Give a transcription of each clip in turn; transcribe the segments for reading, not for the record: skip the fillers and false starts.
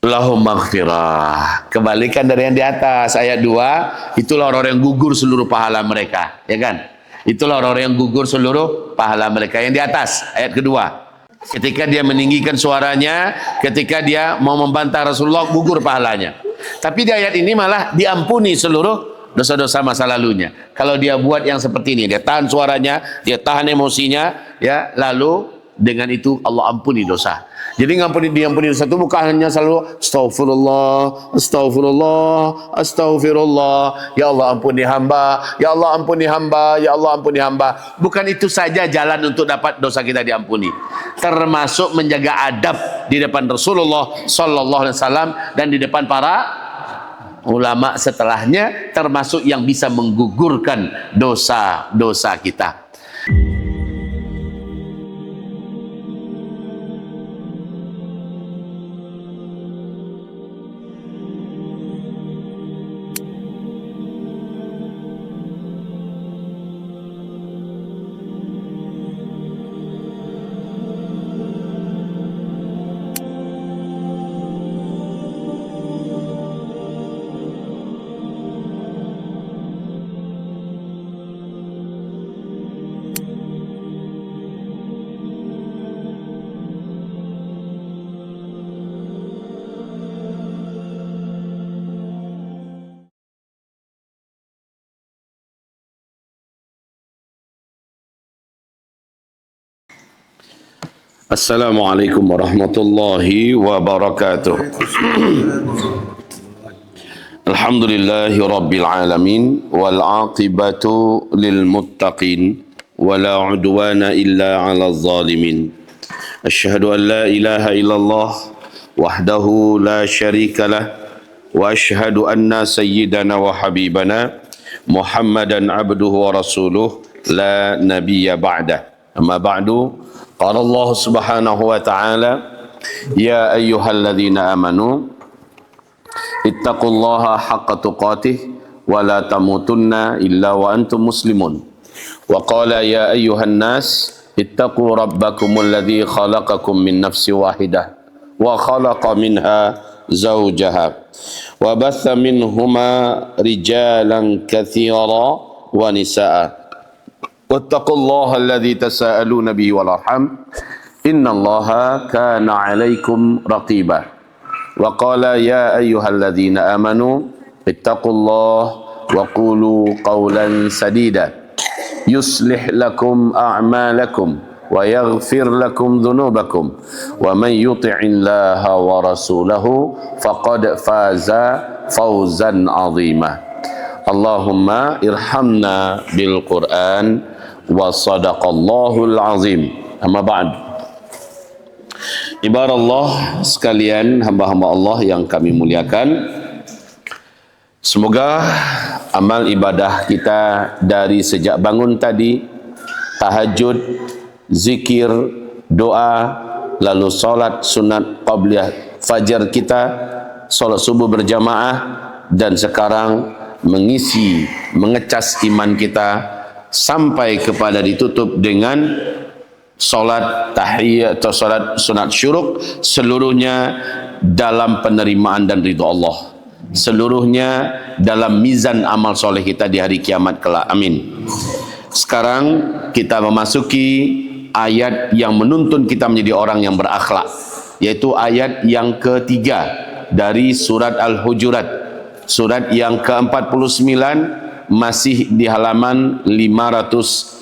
lahum maghfirah. Kebalikan dari yang di atas ayat 2, itulah orang-orang yang gugur seluruh pahala mereka, ya kan? Itulah orang-orang yang gugur seluruh pahala mereka. Yang di atas ayat kedua, ketika dia meninggikan suaranya, ketika dia mau membantah Rasulullah, gugur pahalanya. Tapi di ayat ini malah diampuni seluruh dosa-dosa masa lalunya. Kalau dia buat yang seperti ini, dia tahan suaranya, dia tahan emosinya, ya, lalu dengan itu Allah ampuni dosa. Jadi diampuni dosa itu bukan hanya selalu astagfirullah, astagfirullah, astagfirullah, ya Allah ampuni hamba, ya Allah ampuni hamba, ya Allah ampuni hamba. Bukan itu saja jalan untuk dapat dosa kita diampuni. Termasuk menjaga adab di depan Rasulullah sallallahu alaihi wasallam dan di depan para ulama setelahnya, termasuk yang bisa menggugurkan dosa-dosa kita. Assalamualaikum warahmatullahi wabarakatuh. Alhamdulillahi rabbil alamin wal aqibatu lil muttaqin wala udwana illa 'alal zalimin. Asyhadu an la ilaha illallah wahdahu la syarika lah wa asyhadu anna sayyidana wa habibana Muhammadan abduhu wa rasuluh la nabiyya ba'dah. Amma ba'du. Qala Allah subhanahu wa ta'ala, ya ayyuhalladzina amanu ittaqullaha haqqa tuqatih wa la tamutunna illa wa antum muslimun. Wa qala ya ayyuhan nas ittaqu rabbakumul ladzi khalaqakum min nafsin wahidah wa khalaqa minha zawjaha wa batha minhuma rijalan katsira wa nisaa. Wattaqullaha alladzi tasaaluna bihi wal arham innallaha kana 'alaikum raqiba. Wa qala ya ayyuhalladzina amanu ittaqullaha wa qulu qawlan sadida yuslih lakum a'malakum wa yaghfir lakum dhunubakum wa man yuti'illaha wa rasulahu faqad faza fawzan 'azima. Allahumma irhamna bil Qur'an wa sadaqallahul azim. Amma ba'd. Ibarat sekalian, hamba-hamba Allah yang kami muliakan, semoga amal ibadah kita dari sejak bangun tadi, tahajud, zikir, doa, lalu salat sunat qabliyah fajar kita, salat subuh berjamaah, dan sekarang mengecas iman kita sampai kepada ditutup dengan solat tahiyat atau solat sunat syuruk, seluruhnya dalam penerimaan dan ridha Allah, seluruhnya dalam mizan amal soleh kita di hari kiamat kelak. Amin. Sekarang kita memasuki ayat yang menuntun kita menjadi orang yang berakhlak, yaitu ayat yang ketiga dari surat Al-Hujurat, surat yang ke-49, masih di halaman 515.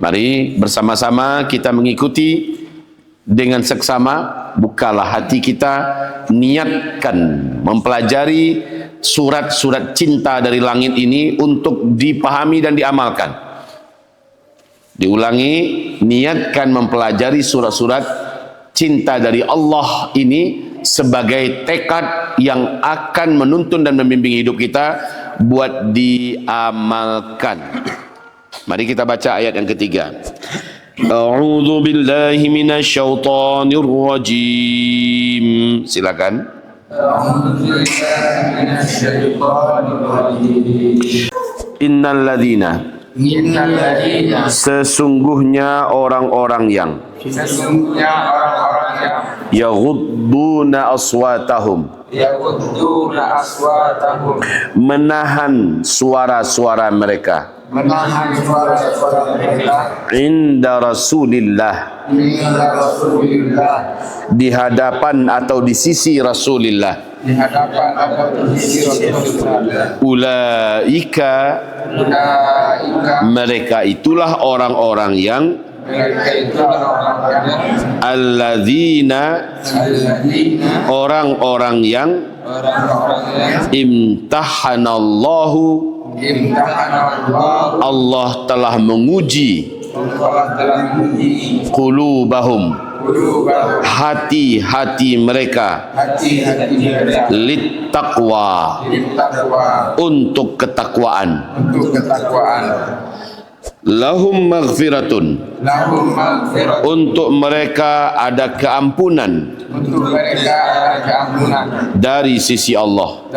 Mari bersama-sama kita mengikuti dengan seksama. Bukalah hati kita, niatkan mempelajari surat-surat cinta dari langit ini untuk dipahami dan diamalkan. Diulangi, niatkan mempelajari surat-surat cinta dari Allah ini sebagai tekad yang akan menuntun dan membimbing hidup kita buat diamalkan. Mari kita baca ayat yang ketiga. A'udzu billahi minasyaitonir rajim. Silakan. Innal ladzina sesungguhnya orang-orang yang yaghudduna aswatahum, menahan suara-suara mereka, inda Rasulillah, di hadapan atau di sisi Rasulillah. Ulaika, mereka itulah orang-orang yang alladzina, orang-orang yang imtahanallahu, Allah telah menguji qulubahum, hati-hati mereka, littaqwa, untuk ketakwaan, lahum maghfiratun, untuk mereka ada keampunan, dari sisi Allah,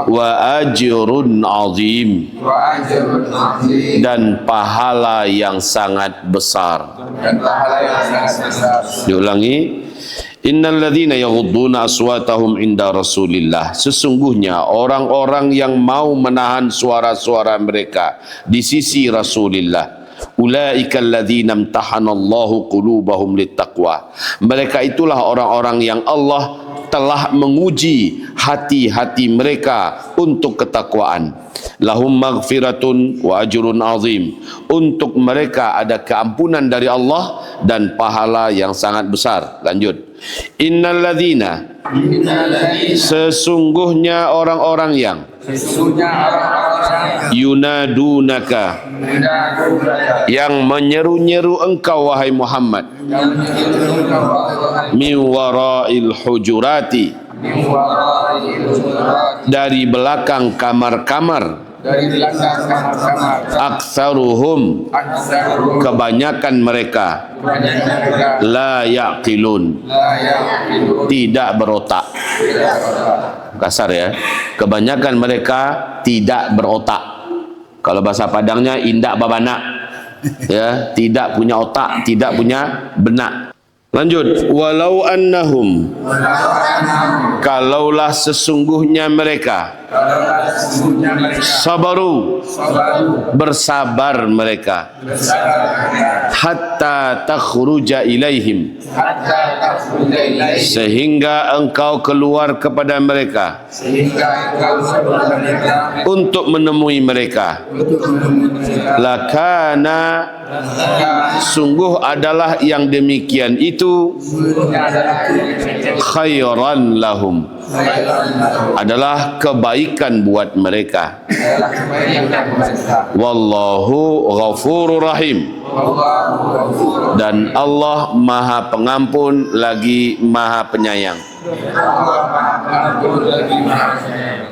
wa ajrun azim, dan pahala yang sangat besar. Diulangi, innal ladzina yaghudduna aswatahum inda Rasulillah, sesungguhnya orang-orang yang mau menahan suara-suara mereka di sisi Rasulillah, ulaika alladzina imtahanallahu qulubahum littaqwa, mereka itulah orang-orang yang Allah telah menguji hati-hati mereka untuk ketakwaan. Lahum maghfiratun wa ajrun azim, untuk mereka ada keampunan dari Allah dan pahala yang sangat besar. Lanjut, innal ladzina, sesungguhnya orang-orang yang yunadunaka, yang menyeru-nyeru engkau wahai Muhammad, min warail hujurati, dari belakang kamar-kamar, aktsaruhum, kebanyakan mereka, la yaqilun, tidak berotak. Kasar ya, kebanyakan mereka tidak berotak. Kalau bahasa Padangnya indak babanak, ya, tidak punya otak, tidak punya benak. Lanjut, walau annahum, kalaulah sesungguhnya mereka, sabaru, bersabar mereka, hatta takhruja ilaihim, sehingga engkau keluar kepada mereka, untuk menemui mereka, lakana, sungguh adalah yang demikian itu, khairan lahum, adalah kebaikan buat mereka. Wallahu ghafurur rahim, dan Allah Maha Pengampun lagi Maha Penyayang.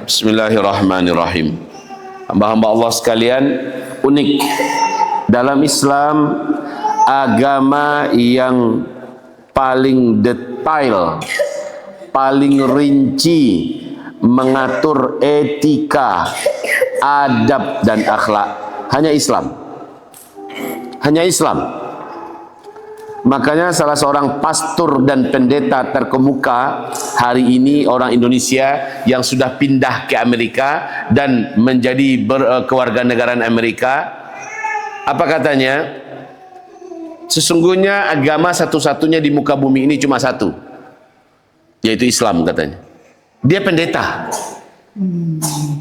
Bismillahirrahmanirrahim. Hamba-hamba Allah sekalian, unik dalam Islam, agama yang paling detail, paling rinci mengatur etika, adab dan akhlak, hanya Islam. Hanya Islam. Makanya salah seorang pastor dan pendeta terkemuka hari ini, orang Indonesia yang sudah pindah ke Amerika dan menjadi kewarganegaraan Amerika, apa katanya? Sesungguhnya agama satu-satunya di muka bumi ini cuma satu, yaitu Islam, katanya. Dia pendeta,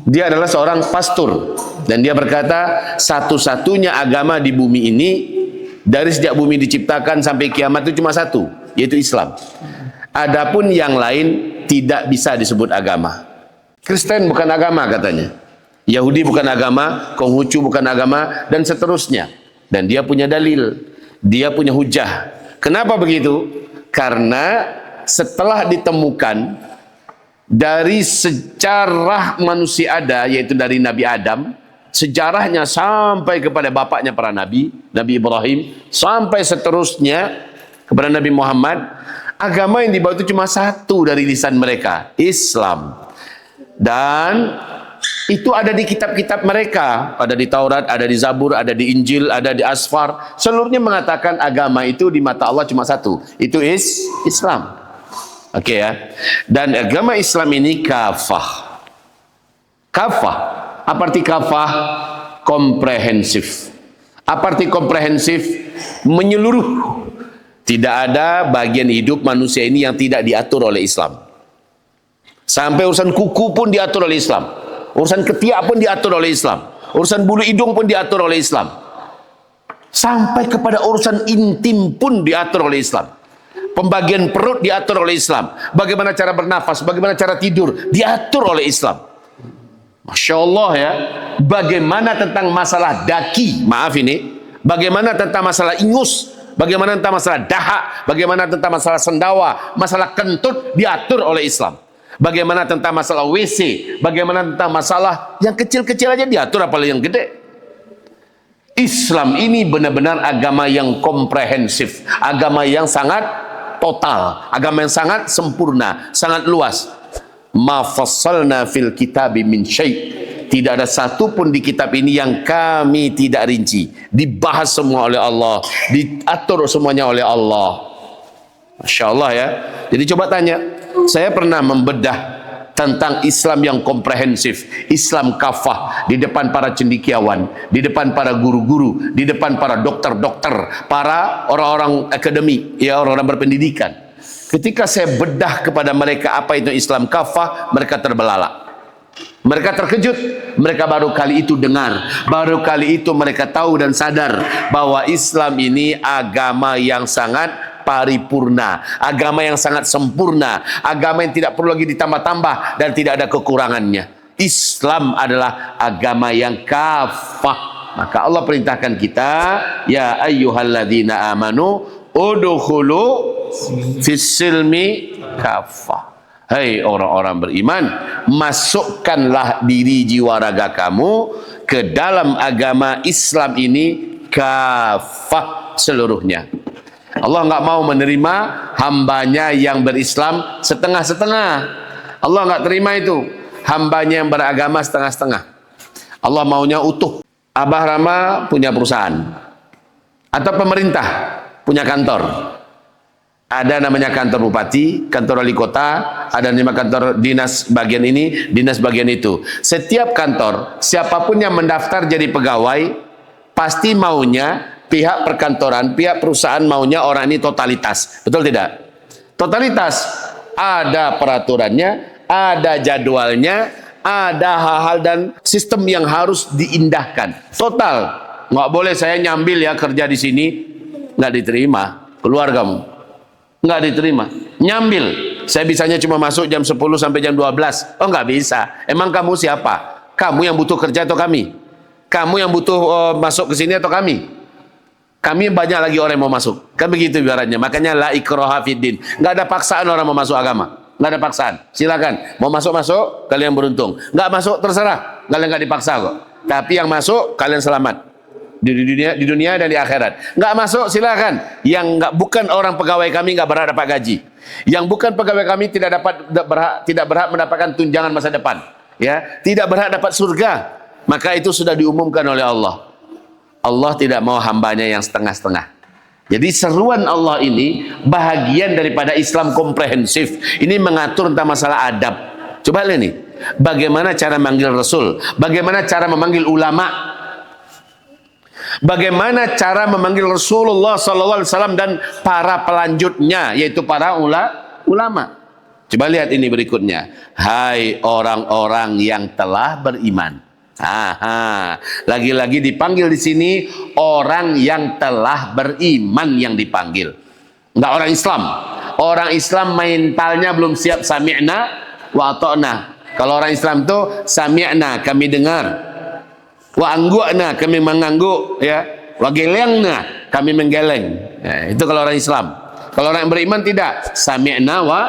dia adalah seorang pastor, dan dia berkata satu-satunya agama di bumi ini dari sejak bumi diciptakan sampai kiamat itu cuma satu, yaitu Islam. Adapun yang lain tidak bisa disebut agama. Kristen bukan agama, katanya. Yahudi bukan agama, Konghucu bukan agama, dan seterusnya. Dan dia punya dalil, dia punya hujah. Kenapa begitu? Karena setelah ditemukan dari sejarah manusia ada, yaitu dari Nabi Adam, sejarahnya sampai kepada bapaknya para nabi, Nabi Ibrahim, sampai seterusnya kepada Nabi Muhammad, agama yang dibawa itu cuma satu dari lisan mereka, Islam. Dan Itu ada di kitab-kitab mereka, ada di Taurat, ada di Zabur, ada di Injil, ada di Asfar. Seluruhnya mengatakan agama itu di mata Allah cuma satu, itu Islam. Oke ya. Dan agama Islam ini kafah. Kafah. Apa arti kafah? Komprehensif. Apa arti komprehensif? Menyeluruh. Tidak ada bagian hidup manusia ini yang tidak diatur oleh Islam. Sampai urusan kuku pun diatur oleh Islam. Urusan ketiak pun diatur oleh Islam. Urusan bulu hidung pun diatur oleh Islam. Sampai kepada urusan intim pun diatur oleh Islam. Pembagian perut diatur oleh Islam. Bagaimana cara bernafas, bagaimana cara tidur, diatur oleh Islam. Masya Allah ya. Bagaimana tentang masalah daki, maaf ini. Bagaimana tentang masalah ingus, bagaimana tentang masalah dahak, bagaimana tentang masalah sendawa, masalah kentut, diatur oleh Islam. Bagaimana tentang masalah WC, bagaimana tentang masalah yang kecil-kecil aja diatur, apalagi yang gede. Islam ini benar-benar agama yang komprehensif, agama yang sangat total, agama yang sangat sempurna, sangat luas. Ma fassalna fil kitabi min syai'. Tidak ada satu pun di kitab ini yang kami tidak rinci. Dibahas semua oleh Allah, diatur semuanya oleh Allah. Masya Allah ya. Jadi coba tanya, saya pernah membedah tentang Islam yang komprehensif, Islam kafah, di depan para cendekiawan, di depan para guru-guru, di depan para dokter-dokter, para orang-orang akademi, ya, orang-orang berpendidikan. Ketika saya bedah kepada mereka apa itu Islam kafah, mereka terbelalak. Mereka terkejut, mereka baru kali itu dengar, baru kali itu mereka tahu dan sadar bahwa Islam ini agama yang sangat paripurna, agama yang sangat sempurna, agama yang tidak perlu lagi ditambah-tambah dan tidak ada kekurangannya. Islam adalah agama yang kafah. Maka Allah perintahkan kita, ya ayyuhalladzina amanu udkhulu fis-silmi kafah. Hai orang-orang beriman, masukkanlah diri jiwa raga kamu ke dalam agama Islam ini kafah seluruhnya. Allah nggak mau menerima hambanya yang berislam setengah-setengah. Allah nggak terima itu, hambanya yang beragama setengah-setengah. Allah maunya utuh. Abah Rama punya perusahaan atau pemerintah punya kantor. Ada namanya kantor bupati, kantor wali kota, ada namanya kantor dinas bagian ini, dinas bagian itu. Setiap kantor, siapapun yang mendaftar jadi pegawai, pasti maunya pihak perkantoran, pihak perusahaan maunya orang ini totalitas. Betul tidak? Totalitas. Ada peraturannya, ada jadwalnya, ada hal-hal dan sistem yang harus diindahkan. Total. Nggak boleh saya nyambil ya kerja di sini, nggak diterima. Keluar kamu. Nggak diterima. Nyambil. Saya bisanya cuma masuk jam 10 sampai jam 12. Oh nggak bisa. Emang kamu siapa? Kamu yang butuh kerja atau kami? Kamu yang butuh masuk ke sini atau kami? Kami banyak lagi orang yang mau masuk. Kan begitu ibaratnya. Makanya la ikraha fiddin. Nggak ada paksaan orang mau masuk agama. Nggak ada paksaan. Silakan. Mau masuk-masuk, kalian beruntung. Nggak masuk, terserah. Kalian nggak dipaksa kok. Tapi yang masuk, kalian selamat. Di dunia dan di akhirat. Nggak masuk silakan. Yang bukan orang pegawai kami nggak berhak dapat gaji. Yang bukan pegawai kami tidak berhak mendapatkan tunjangan masa depan. Ya, tidak berhak dapat surga. Maka itu sudah diumumkan oleh Allah. Allah tidak mau hambanya yang setengah-setengah. Jadi seruan Allah ini bahagian daripada Islam komprehensif. Ini mengatur tentang masalah adab. Coba lihat nih, bagaimana cara memanggil Rasul, bagaimana cara memanggil ulama. Bagaimana cara memanggil Rasulullah SAW dan para pelanjutnya, yaitu para ulama. Coba lihat ini berikutnya. Hai orang-orang yang telah beriman. Lagi-lagi dipanggil di sini orang yang telah beriman yang dipanggil. Enggak orang Islam. Orang Islam mentalnya belum siap sami'na wa ata'na. Kalau orang Islam itu sami'na, kami dengar. Wa anggu'na, kami mengangguk, ya. Wa gelengna, kami menggeleng. Ya, itu kalau orang Islam. Kalau orang yang beriman tidak. Sami'na wa,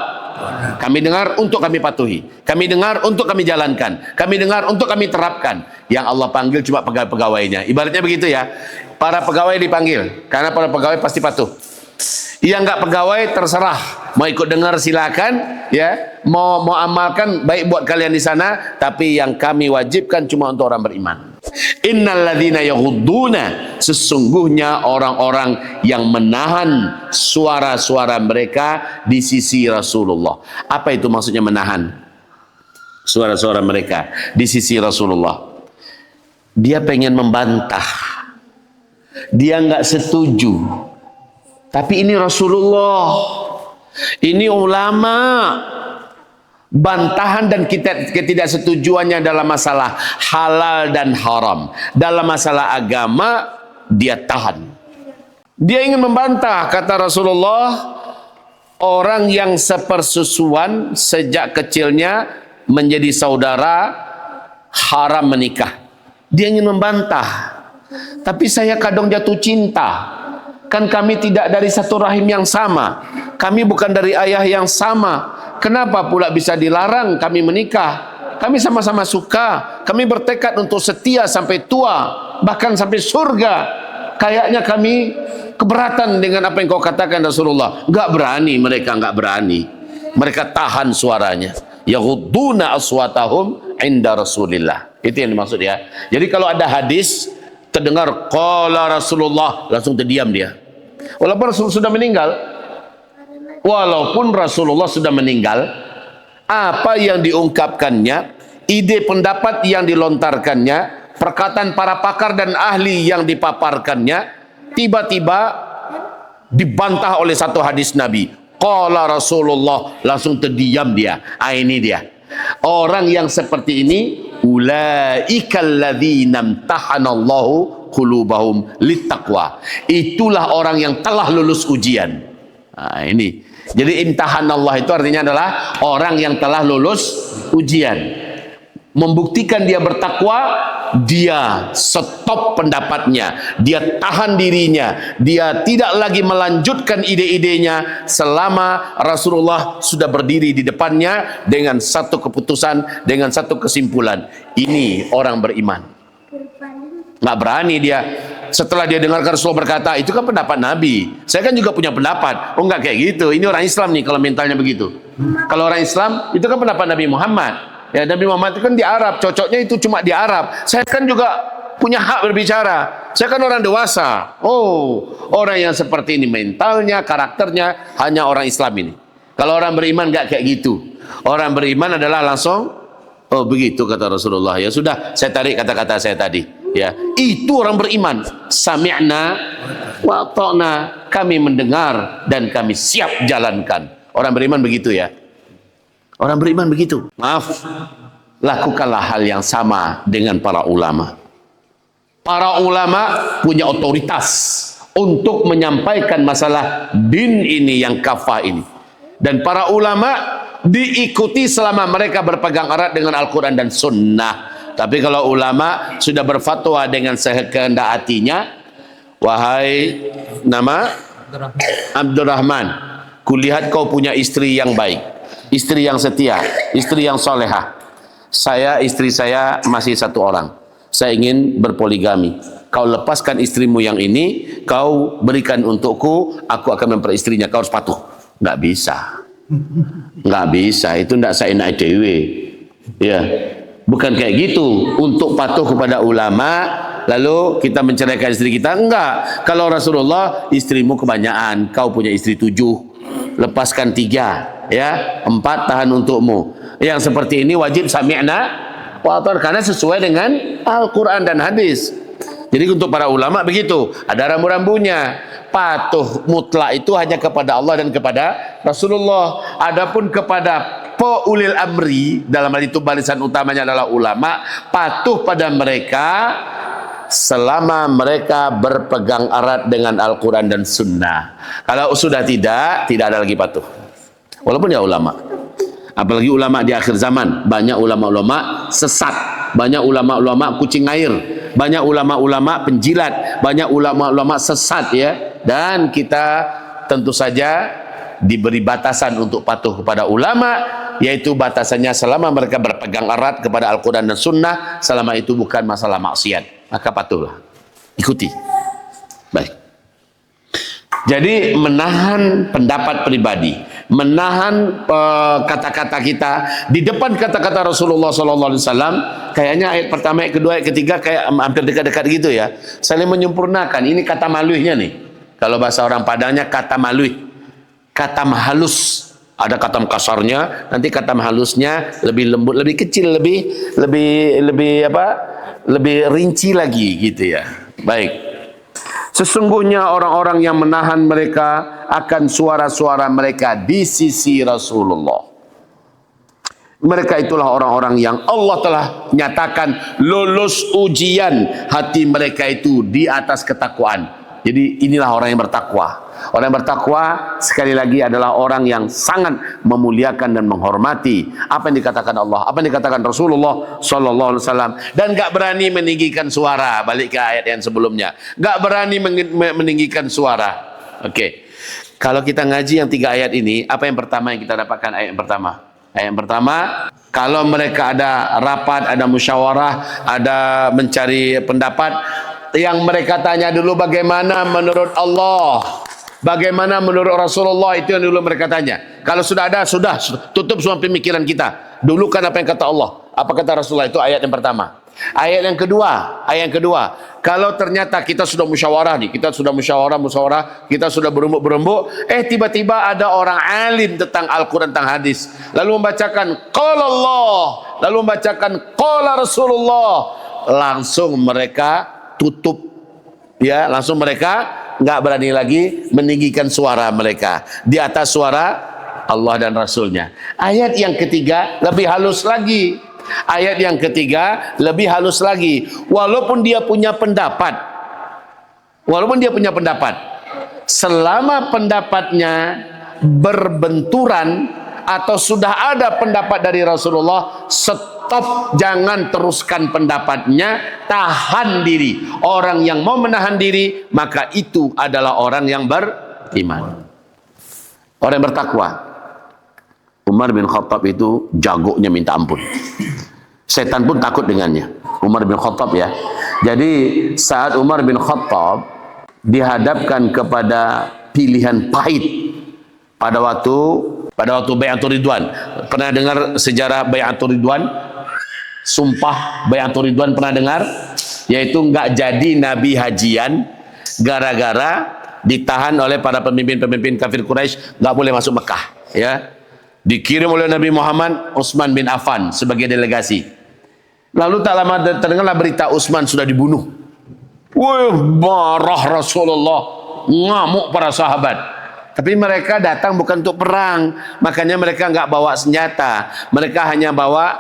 kami dengar untuk kami patuhi. Kami dengar untuk kami jalankan. Kami dengar untuk kami terapkan. Yang Allah panggil cuma pegawai-pegawainya. Ibaratnya begitu ya. Para pegawai dipanggil karena para pegawai pasti patuh. Yang nggak pegawai terserah, mau ikut dengar silakan, ya, mau amalkan baik buat kalian di sana, tapi yang kami wajibkan cuma untuk orang beriman. Innalladzina yaghudduna, sesungguhnya orang-orang yang menahan suara-suara mereka di sisi Rasulullah. Apa itu maksudnya menahan suara-suara mereka di sisi Rasulullah? Dia pengen membantah, dia nggak setuju. Tapi ini Rasulullah, ini ulama. Bantahan dan ketidaksetujuannya dalam masalah halal dan haram, dalam masalah agama, dia tahan. Dia ingin membantah, kata Rasulullah, orang yang sepersusuan sejak kecilnya menjadi saudara, haram menikah. Dia ingin membantah. Tapi saya kadang jatuh cinta. Kan kami tidak dari satu rahim yang sama, kami bukan dari ayah yang sama. Kenapa pula bisa dilarang kami menikah? Kami sama-sama suka, kami bertekad untuk setia sampai tua, bahkan sampai surga. Kayaknya kami keberatan dengan apa yang kau katakan Rasulullah. Enggak berani mereka, enggak berani. Mereka tahan suaranya. Yaghudduna aswatahum inda Rasulillah. Itu yang dimaksud ya. Jadi kalau ada hadis terdengar qala Rasulullah, langsung terdiam dia. Walaupun Rasulullah sudah meninggal, apa yang diungkapkannya, ide pendapat yang dilontarkannya, perkataan para pakar dan ahli yang dipaparkannya, tiba-tiba dibantah oleh satu hadis Nabi. Qala Rasulullah, langsung terdiam dia. Ini dia. Orang yang seperti ini, ulaikal ladzina imtahanallahu qulubahum littaqwa. Itulah orang yang telah lulus ujian. Ini. Jadi imtahanallah itu artinya adalah orang yang telah lulus ujian. Membuktikan dia bertakwa, dia stop pendapatnya, dia tahan dirinya, dia tidak lagi melanjutkan ide-idenya selama Rasulullah sudah berdiri di depannya dengan satu keputusan, dengan satu kesimpulan. Ini orang beriman. Nggak berani dia setelah dia dengarkan Rasulullah berkata, itu kan pendapat Nabi, saya kan juga punya pendapat. Oh, nggak kayak gitu. Ini orang Islam nih kalau mentalnya begitu. Kalau orang Islam itu kan pendapat Nabi Muhammad. Ya, Nabi Muhammad itu kan di Arab, cocoknya itu cuma di Arab. Saya kan juga punya hak berbicara. Saya kan orang dewasa. Oh, orang yang seperti ini mentalnya, karakternya hanya orang Islam ini. Kalau orang beriman nggak kayak gitu. Orang beriman adalah langsung, oh begitu kata Rasulullah. Ya sudah, saya tarik kata-kata saya tadi. Ya, itu orang beriman. Sami'na wa ata'na, kami mendengar dan kami siap jalankan. Orang beriman begitu ya. Orang beriman begitu. Maaf, lakukanlah hal yang sama dengan para ulama. Para ulama punya otoritas untuk menyampaikan masalah din ini yang kafah ini. Dan para ulama diikuti selama mereka berpegang erat dengan Al-Quran dan Sunnah. Tapi kalau ulama sudah berfatwa dengan sekehendak hatinya, wahai nama Abdurrahman, kulihat kau punya istri yang baik, istri yang setia, istri yang solehah. Istri saya masih satu orang. Saya ingin berpoligami. Kau lepaskan istrimu yang ini, kau berikan untukku, aku akan memperistrinya. Kau harus patuh. Nggak bisa. Nggak bisa. Itu nggak saya enak dewe. Ya, bukan kayak gitu. Untuk patuh kepada ulama, lalu kita menceraikan istri kita. Enggak. Kalau Rasulullah, istrimu kebanyakan. Kau punya istri 7. Lepaskan 3. Ya, 4 tahan untukmu. Yang seperti ini wajib sami'na wa ata'na, karena sesuai dengan Al-Quran dan hadis. Jadi untuk para ulama begitu, ada rambu-rambunya. Patuh mutlak itu hanya kepada Allah dan kepada Rasulullah. Adapun kepada ulil amri, dalam hal itu barisan utamanya adalah ulama, patuh pada mereka selama mereka berpegang erat dengan Al-Quran dan Sunnah. Kalau sudah tidak ada lagi patuh. Walaupun ya ulama. Apalagi ulama di akhir zaman, banyak ulama-ulama sesat, banyak ulama-ulama kucing air, banyak ulama-ulama penjilat, banyak ulama-ulama sesat ya. Dan kita tentu saja diberi batasan untuk patuh kepada ulama, yaitu batasannya selama mereka berpegang erat kepada Al-Quran dan Sunnah, selama itu bukan masalah maksiat, maka patuhlah, ikuti. Baik. Jadi menahan pendapat pribadi, menahan kata-kata kita di depan kata-kata Rasulullah sallallahu alaihi wasallam. Kayaknya ayat pertama, ayat kedua, ayat ketiga kayak hampir dekat-dekat gitu ya. Saling menyempurnakan. Ini kata maluihnya nih. Kalau bahasa orang Padangnya kata maluih. Kata halus. Ada kata kasarnya, nanti kata halusnya lebih lembut, lebih kecil, lebih rinci lagi gitu ya. Baik. Sesungguhnya orang-orang yang menahan mereka akan suara-suara mereka di sisi Rasulullah. Mereka itulah orang-orang yang Allah telah nyatakan lulus ujian hati mereka itu di atas ketakwaan. Jadi inilah orang yang bertakwa. Orang yang bertakwa sekali lagi adalah orang yang sangat memuliakan dan menghormati apa yang dikatakan Allah, apa yang dikatakan Rasulullah sallallahu alaihi wasallam, dan enggak berani meninggikan suara. Balik ke ayat yang sebelumnya. Enggak berani meninggikan suara. Oke. Kalau kita ngaji yang 3 ayat ini, apa yang pertama yang kita dapatkan? Ayat yang pertama. Ayat yang pertama, kalau mereka ada rapat, ada musyawarah, ada mencari pendapat, yang mereka tanya dulu bagaimana menurut Allah, bagaimana menurut Rasulullah, itu yang dulu mereka tanya. Kalau sudah ada, sudah tutup semua pemikiran kita. Dulu kan apa yang kata Allah, apa kata Rasulullah, itu ayat yang pertama. Ayat yang kedua, kalau ternyata kita sudah musyawarah nih, kita sudah musyawarah, kita sudah berembuk, tiba-tiba ada orang alim tentang Al-Quran, tentang hadis, lalu membacakan qala Allah, lalu membacakan qala Rasulullah, langsung mereka tutup, ya, langsung mereka nggak berani lagi meninggikan suara mereka di atas suara Allah dan Rasulnya. Ayat yang ketiga lebih halus lagi. Ayat yang ketiga lebih halus lagi. Walaupun dia punya pendapat, selama pendapatnya berbenturan atau sudah ada pendapat dari Rasulullah, stop, jangan teruskan pendapatnya, tahan diri. Orang yang mau menahan diri, maka itu adalah orang yang beriman, orang yang bertakwa. Umar bin Khattab itu jagonya minta ampun. Setan pun takut dengannya. Umar bin Khattab ya. Jadi saat Umar bin Khattab dihadapkan kepada pilihan pahit pada waktu Bai'atul Ridwan. Pernah dengar sejarah Bai'atul Ridwan? Sumpah Bai'atul Ridwan pernah dengar? Yaitu enggak jadi Nabi hajian gara-gara ditahan oleh para pemimpin-pemimpin kafir Quraisy, enggak boleh masuk Mekah, ya. Dikirim oleh Nabi Muhammad Utsman bin Affan sebagai delegasi. Lalu tak lama terdengarlah berita Utsman sudah dibunuh. Wah, marah Rasulullah, ngamuk para sahabat. Tapi mereka datang bukan untuk perang, makanya mereka enggak bawa senjata. Mereka hanya bawa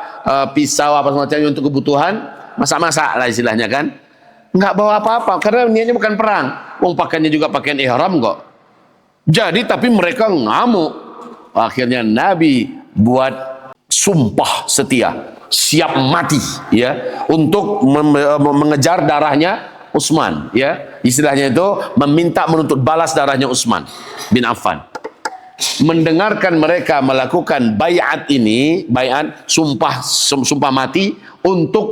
pisau apa semacamnya untuk kebutuhan masak-masak lah istilahnya kan. Enggak bawa apa-apa karena niatnya bukan perang. Wong pakaiannya juga pakaian ihram kok. Jadi tapi mereka ngamuk. Akhirnya Nabi buat sumpah setia, siap mati ya untuk mengejar darahnya Utsman, ya. Istilahnya itu meminta menuntut balas darahnya Utsman bin Affan. Mendengarkan mereka melakukan baiat ini, baiat sumpah mati untuk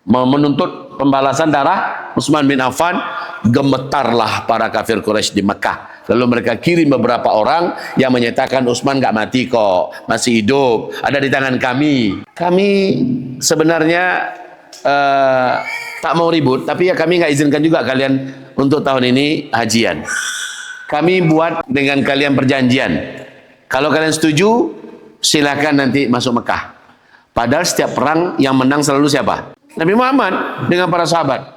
menuntut pembalasan darah Utsman bin Affan, gemetarlah para kafir Quraisy di Mekah. Lalu mereka kirim beberapa orang yang menyatakan Utsman nggak mati kok, masih hidup, ada di tangan kami. Kami sebenarnya tak mau ribut, tapi ya kami nggak izinkan juga kalian untuk tahun ini hajian. Kami buat dengan kalian perjanjian. Kalau kalian setuju, silakan nanti masuk Mekah. Padahal setiap perang yang menang selalu siapa? Nabi Muhammad dengan para sahabat.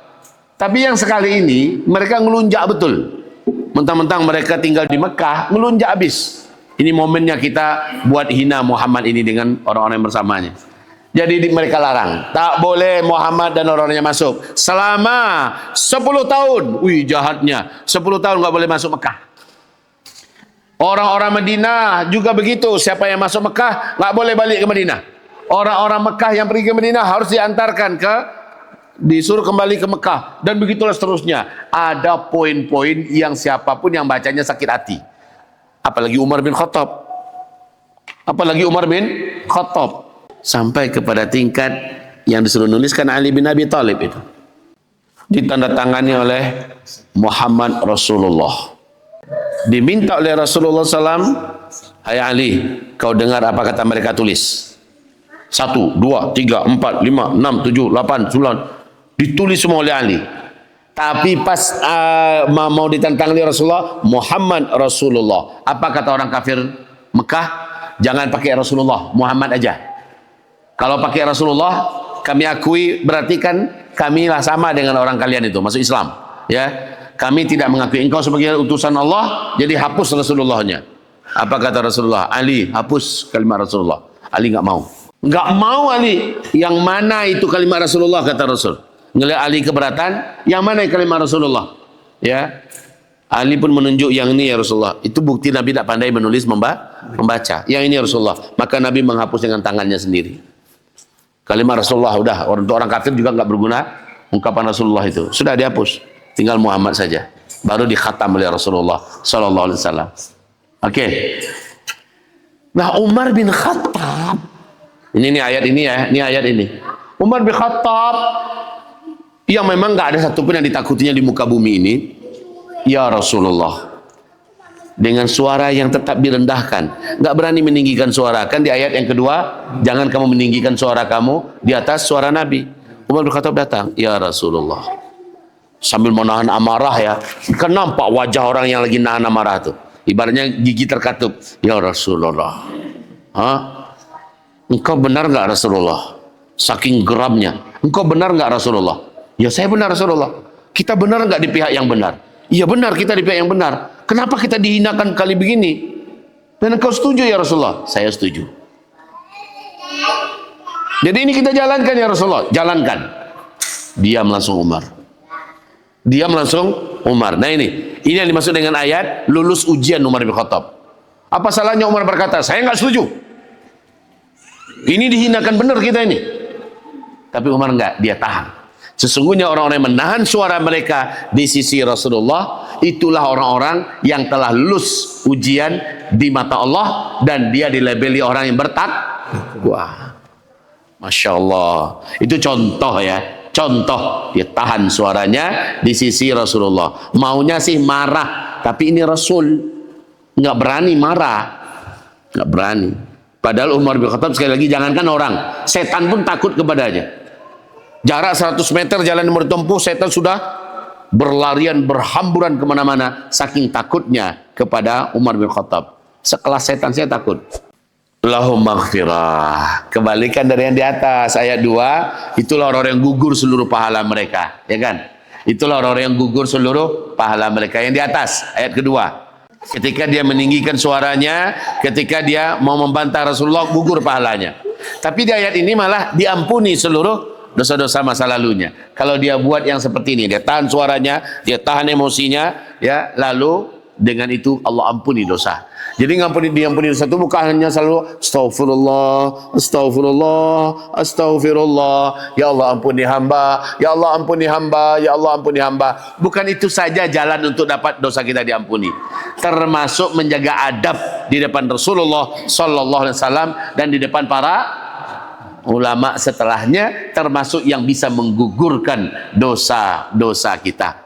Tapi yang sekali ini mereka ngelunjak betul. Mentang-mentang mereka tinggal di Mekah, ngelunjak habis. Ini momennya kita buat hina Muhammad ini dengan orang-orang yang bersamanya. Jadi mereka larang, tak boleh Muhammad dan orang-orangnya masuk selama 10 tahun. Wih, jahatnya, 10 tahun nggak boleh masuk Mekah. Orang-orang Madinah juga begitu, siapa yang masuk Mekah nggak boleh balik ke Madinah. Orang-orang Mekah yang pergi ke Madinah harus diantarkan disuruh kembali ke Mekah, dan begitulah seterusnya. Ada poin-poin yang siapapun yang bacanya sakit hati. Apalagi Umar bin Khattab. Sampai kepada tingkat yang disuruh nuliskan Ali bin Abi Thalib itu. Ditandatangani oleh Muhammad Rasulullah. Diminta oleh Rasulullah SAW, hai Ali, kau dengar apa kata mereka tulis. 1, 2, 3, 4, 5, 6, 7, 8, 9. Ditulis semua oleh Ali. Tapi pas mau ditantang oleh Rasulullah, Muhammad Rasulullah. Apa kata orang kafir Mekah? Jangan pakai Rasulullah, Muhammad aja. Kalau pakai Rasulullah, kami akui berarti kan kamilah sama dengan orang kalian itu, masuk Islam. Ya, kami tidak mengakui engkau sebagai utusan Allah, jadi hapus Rasulullahnya. Apa kata Rasulullah? Ali, hapus kalimat Rasulullah. Ali nggak mau. Nggak mau Ali. Yang mana itu kalimat Rasulullah, kata Rasul. Ngelihat Ali keberatan, yang mana kalimat Rasulullah? Ya, Ali pun menunjuk yang ini ya Rasulullah. Itu bukti Nabi tidak pandai menulis membaca. Yang ini ya Rasulullah. Maka Nabi menghapus dengan tangannya sendiri. Kalimat Rasulullah udah, untuk orang kafir juga nggak berguna ungkapan Rasulullah itu. Sudah dihapus. Tinggal Muhammad saja. Baru dikhatam oleh Rasulullah sallallahu alaihi wasallam. Oke. Nah, Umar bin Khattab. Ini ayat ini ya, ini ayat ini. Umar bin Khattab yang memang nggak ada satupun yang ditakutinya di muka bumi ini. Ya Rasulullah. Dengan suara yang tetap direndahkan, nggak berani meninggikan suara. Kan di ayat yang kedua, jangan kamu meninggikan suara kamu di atas suara Nabi. Umar bin Khattab datang, ya Rasulullah. Sambil menahan amarah ya, kan nampak wajah orang yang lagi nahan amarah tuh. Ibaratnya gigi terkatup. Ya Rasulullah, engkau benar nggak Rasulullah? Saking geramnya, engkau benar nggak Rasulullah? Ya saya benar Rasulullah. Kita benar nggak di pihak yang benar? Iya benar, kita di pihak yang benar. Kenapa kita dihinakan kali begini? Dan engkau setuju ya Rasulullah? Saya setuju. Jadi ini kita jalankan ya Rasulullah. Jalankan. Diam langsung Umar. Diam langsung Umar. Nah ini yang dimaksud dengan ayat lulus ujian Umar bin Khattab. Apa salahnya Umar berkata, saya nggak setuju. Ini dihinakan benar kita ini. Tapi Umar nggak, dia tahan. Sesungguhnya orang-orang yang menahan suara mereka di sisi Rasulullah, itulah orang-orang yang telah lulus ujian di mata Allah dan dia dilabeli orang yang bertakwa. Masya Allah. Itu contoh ya. Contoh, dia tahan suaranya di sisi Rasulullah. Maunya sih marah, tapi ini Rasul nggak berani marah, nggak berani. Padahal Umar bin Khattab sekali lagi, jangankan orang, setan pun takut kepadanya. Jarak 100 meter jalan yang bertempuh, setan sudah berlarian, berhamburan kemana-mana, saking takutnya kepada Umar bin Khattab. Sekelas setan saya takut. Lahum maghfirah. Kebalikan dari yang di atas ayat 2, itulah orang-orang yang gugur seluruh pahala mereka, ya kan? Itulah orang-orang yang gugur seluruh pahala mereka. Yang di atas ayat kedua, ketika dia meninggikan suaranya, ketika dia mau membantah Rasulullah, gugur pahalanya. Tapi di ayat ini malah diampuni seluruh dosa-dosa masa lalunya. Kalau dia buat yang seperti ini, dia tahan suaranya, dia tahan emosinya, ya, lalu dengan itu Allah ampuni dosa. Jadi diampuni dosa itu bukan hanya selalu astagfirullah, astagfirullah, astagfirullah, ya Allah ampuni hamba, ya Allah ampuni hamba, ya Allah ampuni hamba. Bukan itu saja jalan untuk dapat dosa kita diampuni. Termasuk menjaga adab di depan Rasulullah sallallahu alaihi wasallam dan di depan para ulama setelahnya, termasuk yang bisa menggugurkan dosa-dosa kita.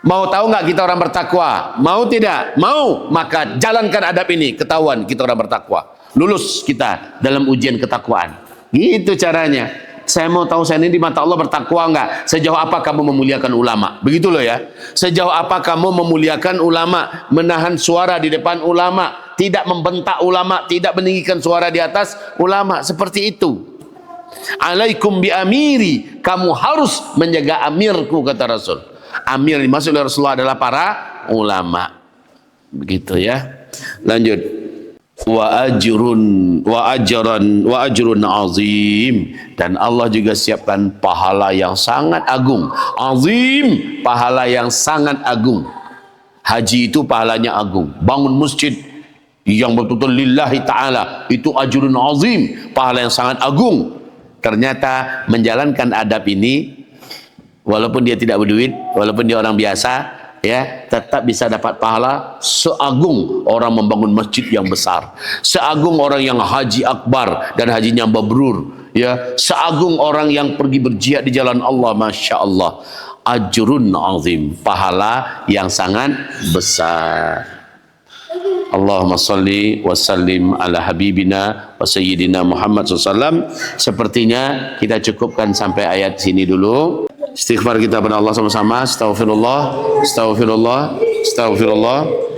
Mau tahu nggak kita orang bertakwa? Mau tidak? Mau, maka jalankan adab ini, ketahuan kita orang bertakwa. Lulus kita dalam ujian ketakwaan. Gitu caranya. Saya mau tahu saya ini di mata Allah bertakwa nggak? Sejauh apa kamu memuliakan ulama? Begitu loh ya. Sejauh apa kamu memuliakan ulama, menahan suara di depan ulama, tidak membentak ulama, tidak meninggikan suara di atas ulama, seperti itu. Alaikum bi amiri, kamu harus menjaga amirku, kata Rasul. Amir dimaksud oleh Rasulullah adalah para ulama. Begitu ya. Lanjut. Wa ajrun azim, dan Allah juga siapkan pahala yang sangat agung. Azim, pahala yang sangat agung. Haji itu pahalanya agung. Bangun masjid yang betul-betul lillahi ta'ala, itu ajrun azim, pahala yang sangat agung. Ternyata menjalankan adab ini, walaupun dia tidak berduit, walaupun dia orang biasa, ya, tetap bisa dapat pahala seagung orang membangun masjid yang besar, seagung orang yang haji akbar dan hajinya mabrur, ya, seagung orang yang pergi berjihad di jalan Allah. Masya Allah, ajrun azim, pahala yang sangat besar. Allahumma salli wa sallim ala habibina wa sayyidina Muhammad SAW. Sepertinya kita cukupkan sampai ayat sini dulu. Istighfar kita kepada Allah sama-sama. Astaghfirullah, astaghfirullah, astaghfirullah.